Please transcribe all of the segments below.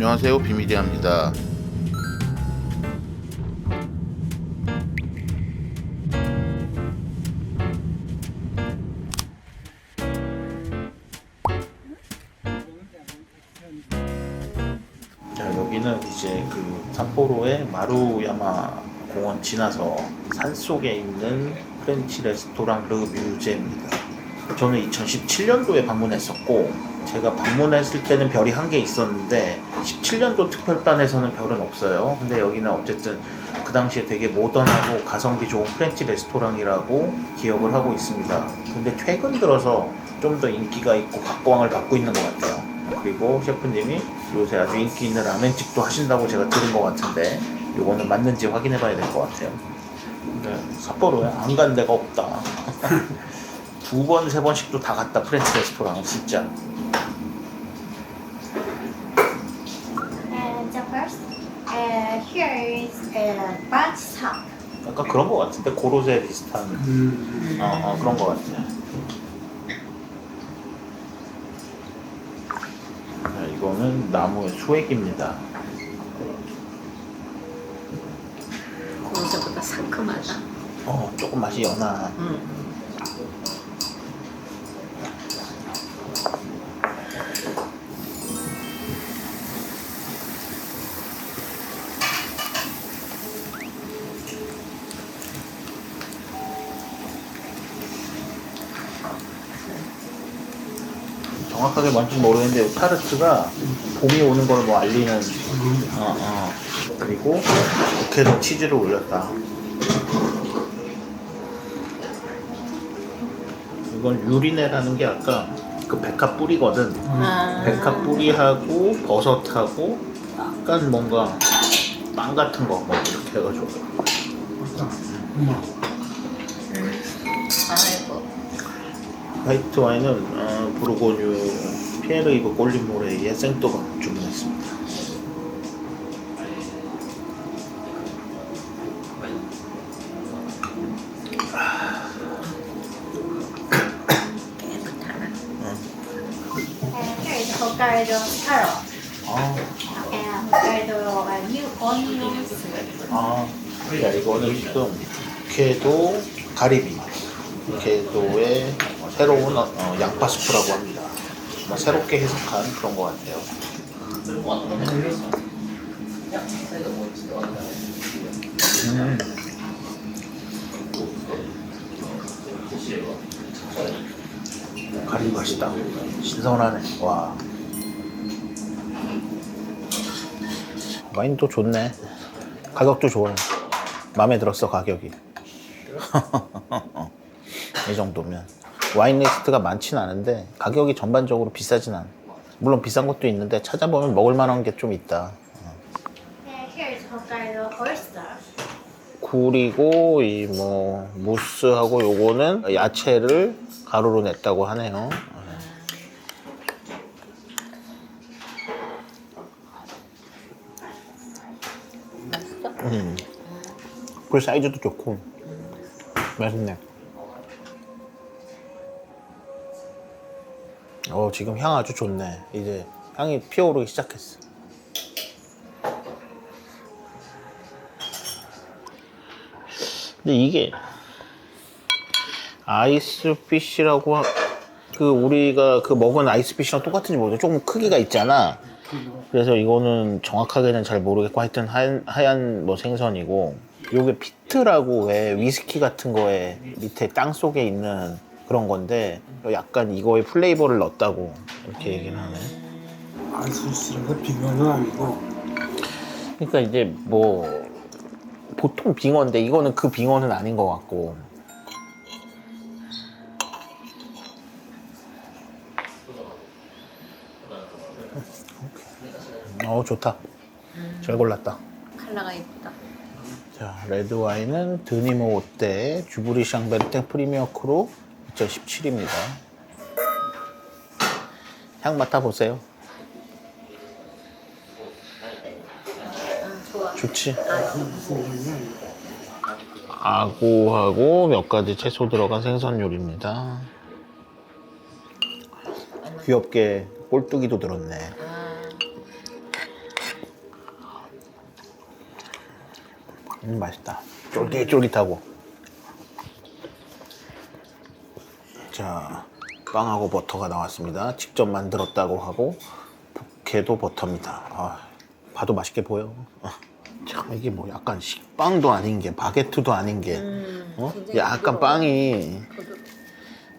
안녕하세요, 비밀이합니다. 자, 여기는 이제 그 삿포로의 마루야마 공원 지나서 산속에 있는 프렌치 레스토랑 르 뮤제입니다. 저는 2017년도에 방문했었고, 제가 방문했을 때는 별이 한 개 있었는데 17년도 특별반에서는 별은 없어요. 근데 여기는 어쨌든 그 당시에 되게 모던하고 가성비 좋은 프렌치 레스토랑이라고 기억을 하고 있습니다. 근데 최근 들어서 좀 더 인기가 있고 각광을 받고 있는 것 같아요. 그리고 셰프님이 요새 아주 인기 있는 라멘집도 하신다고 제가 들은 것 같은데 요거는 맞는지 확인해 봐야 될 것 같아요. 근데 삿포로에 안 간 데가 없다. 두 번, 세 번씩도 다 갔다, 프렌치 레스토랑은 진짜. The first, here is a bunch top. 약간 그런 것 같은데, 고로쇠 비슷한 그런 것 같아요. 자, 이거는 나무의 수액입니다. 고로쇠보다 상큼하다. 조금 맛이 연하. 정확하게 뭔지 모르겠는데 타르트가 봄이 오는 걸 뭐 알리는 그리고 이렇게도 치즈를 올렸다. 이건 유리네라는 게 아까 그 백합 뿌리거든. 백합 뿌리하고 버섯하고 약간 뭔가 빵 같은 거 뭐 이렇게 해가지고. 아이고. 화이트 와인은 부르고뉴 피에르이브 꼴리모레이의 생또가 주문했습니다. Here is Hokkaido carrot 아, and Hokkaido new onions. 야, 이거는 지금 북해도 가리비, 북해도의 새로운 양파 수프라고 합니다. 새롭게 해석한 그런 것 같아요. 가리비 맛있다. 신선하네. 와. 와인도 좋네. 가격도 좋아요. 마음에 들었어, 가격이. 이 정도면. 와인 리스트가 많진 않은데 가격이 전반적으로 비싸진 않아. 물론 비싼 것도 있는데 찾아보면 먹을 만한 게 좀 있다. And here is Hokkaido oyster. 굴이고 이 뭐 무스하고 요거는 야채를 가루로 냈다고 하네요. 굴 사이즈도 좋고 맛있네. 지금 향 아주 좋네. 이제 향이 피어오르기 시작했어. 근데 이게 아이스피쉬라고 그 우리가 그 먹은 아이스피쉬랑 똑같은지 모르겠어. 조금 크기가 있잖아. 그래서 이거는 정확하게는 잘 모르겠고 하여튼 하얀 뭐 생선이고, 요게 피트라고 왜 위스키 같은 거에 밑에 땅 속에 있는 그런 건데 약간 이거에 플레이버를 넣었다고 이렇게 얘기는 하네. 아이스피쉬라서 빙어는 아니고. 그러니까 이제 뭐 보통 빙어인데 이거는 그 빙어는 아닌 것 같고. 좋다. 잘 골랐다. 컬러가 예쁘다. 자, 레드 와인은 드니모 오떼 주브리 샹베르탱 프리미어 크루 2017입니다. 향 맡아보세요. 좋아. 좋지? 아구하고 몇 가지 채소 들어간 생선 요리입니다. 귀엽게 꼴뚜기도 들었네. 맛있다. 쫄깃쫄깃하고. 자, 빵하고 버터가 나왔습니다. 직접 만들었다고 하고 부케도 버터입니다. 아, 봐도 맛있게 보여. 참 이게 뭐 약간 식빵도 아닌 게 바게트도 아닌 게 굉장히 약간 부드러워. 빵이 부드-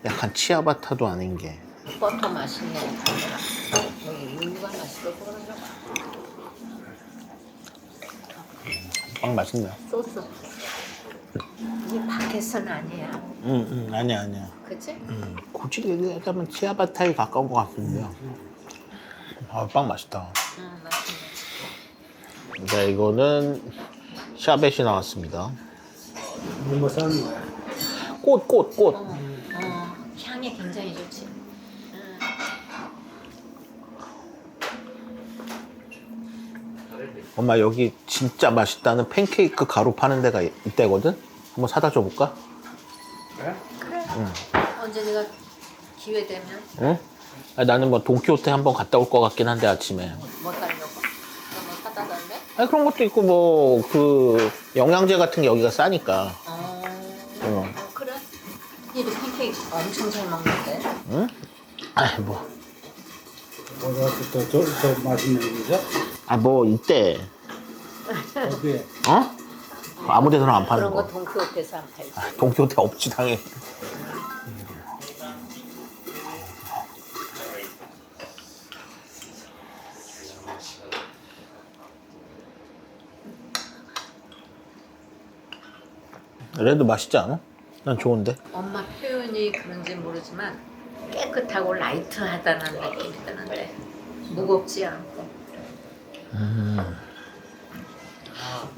약간 치아바타도 아닌 게 버터 맛있네. 여기 우유가 맛있어 그런가 봐. 빵 맛있네. 소스. 이게 바켓은 아니야. 아니야. 그치? 굳이 얘기하자면 치아바타에 가까운 것 같은데요. 아, 빵 맛있다. 맛있네. 자, 이거는 샤벳이 나왔습니다. 뭐 사는 거야? 꽃. 향이 굉장히 좋지. 엄마 여기 진짜 맛있다는 팬케이크 가루 파는 데가 있대거든? 한번 사다 줘볼까? 그래? 그래. 언제 내가 기회 되면 응? 아, 나는 뭐 돈키호테 한번 갔다 올 것 같긴 한데 아침에. 뭐 달려고? 너뭐 사다 달래? 아니 그런 것도 있고 뭐 그 영양제 같은 게 여기가 싸니까. 그래? 얘도 팬케이크 엄청 잘 먹는데. 응? 아이 뭐. 뭐가 더 맛있는 거죠? 아 뭐 이때 어디에? 어? 아무 데서나 안 파는 그런 거 거. 돈키호테에서 안 팔지. 아, 돈키호테 없지 당연히. 레드 맛있지 않아? 난 좋은데. 엄마 표현이 그런지 모르지만 깨끗하고 라이트하다는 느낌이 드는데 무겁지 않고.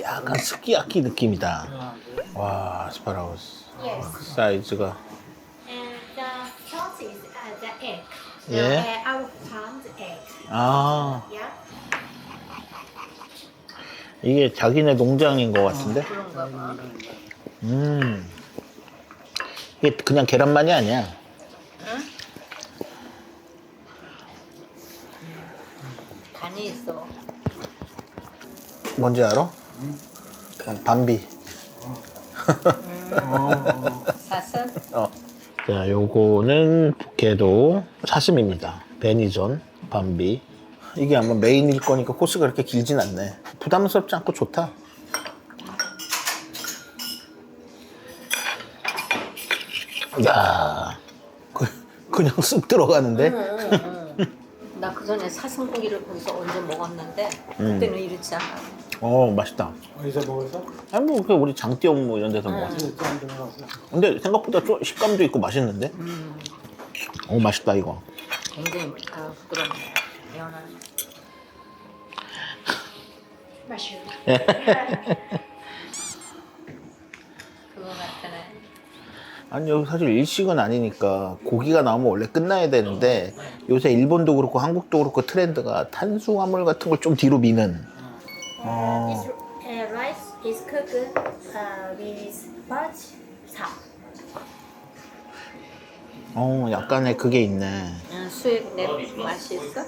약간 스키야키 느낌이다. 와, 아스파라거스. Yes. 사이즈가. And the sauce is the egg. Yeah. Our farmed egg. 아, Yeah. 이게 자기네 농장인 것 같은데? 그런가 봐. 이게 그냥 계란만이 아니야. 간이 있어. 뭔지 알아? 밤비. 사슴? 자, 요거는 부케도 사슴입니다. 베니전, 밤비. 이게 아마 메인일 거니까 코스가 그렇게 길진 않네. 부담스럽지 않고 좋다. 야, 그냥 쓱 들어가는데? 나 그 전에 사슴고기를 거기서 언제 먹었는데 그때는 이렇지 않아. 맛있다. 어디서 먹었어? 아니 뭐 그냥 우리 장띠용 뭐 이런 데서 먹었어. 진짜 안 들어갔어. 근데 생각보다 좀 식감도 있고 맛있는데? 맛있다 이거. 굉장히 부드럽네. 연한. Mushroom. 그거 같네. 아니 여기 사실 일식은 아니니까 고기가 나오면 원래 끝나야 되는데 요새 일본도 그렇고 한국도 그렇고 트렌드가 탄수화물 같은 걸 좀 뒤로 미는. This rice is cooked with birch sap. 약간의 그게 있네. 수액 내 맛이 있어?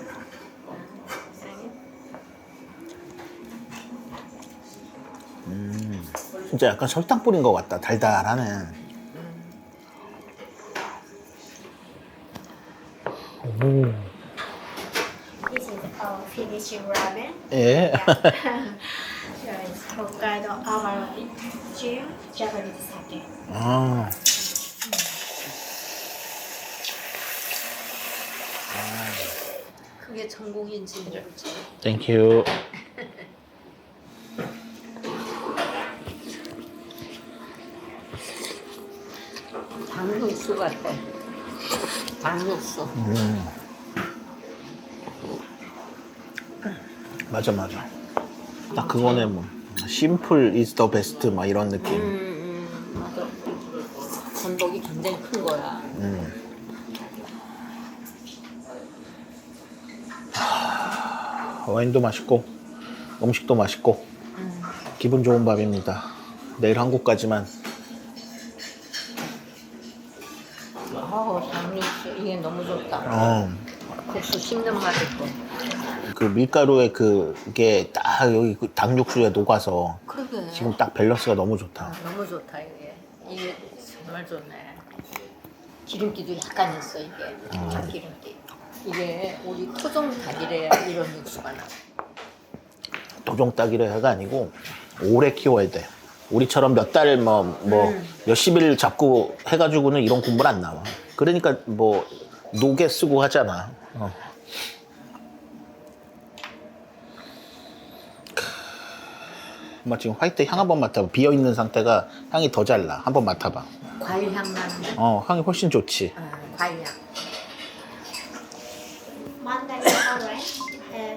진짜 약간 설탕 뿌린 것 같다. 달달하네. This is our Finnish ramen. 예. There is Hokkaido amaranth stew, Japanese sake. 아. 그게 전공인지 모르지. 땡큐. 닭육수 같아. 닭육수. 맞아. 딱 그거네 뭐. 심플 is the best 막 이런 느낌. 맞아. 전복이 굉장히 큰 거야. 와인도 맛있고 음식도 맛있고 기분 좋은 밥입니다. 내일 한국까지만. 닭육수 이게 너무 좋다. 어. 국수 씹는 맛 있고. 그 밀가루에 그게 딱 여기 그 닭육수에 녹아서 그러게. 지금 딱 밸런스가 너무 좋다. 너무 좋다 이게. 이게 정말 좋네. 기름기도 약간 있어 이게. 닭기름기. 이게 우리 토종 닭이래야 이런 육수가 나. 도종닭이래가 아니고 오래 키워야 돼. 우리처럼 몇 달 몇십일 잡고 해가지고는 이런 국물 안 나와. 그러니까 뭐 녹에 쓰고 하잖아. 뭐 지금 화이트 향 한번 맡아봐. 비어 있는 상태가 향이 더 잘 나. 한번 맡아봐. 과일 향 나는데. 향이 훨씬 좋지. 과일 향. Mandarin orange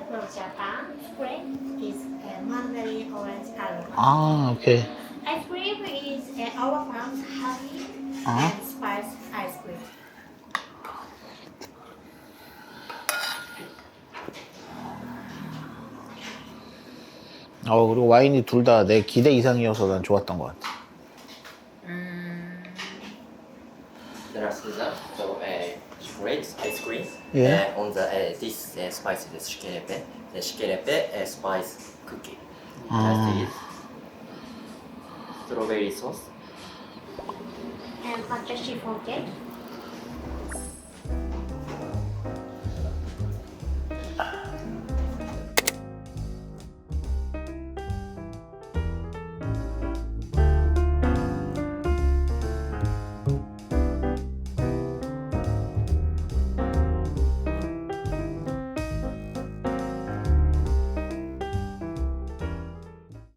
from Japan. Cream is mandarin orange color. 아, 오케이. Ice cream is our farm's honey and spice ice cream. 그리고 와인이 둘 다 내 기대 이상이어서 난 좋았던 것 같아. There are so chocolate ice cream. Yeah. On the this spice is shikerepe. The shikerepe spice cookie. That is strawberry sauce. And butter chiffon cake.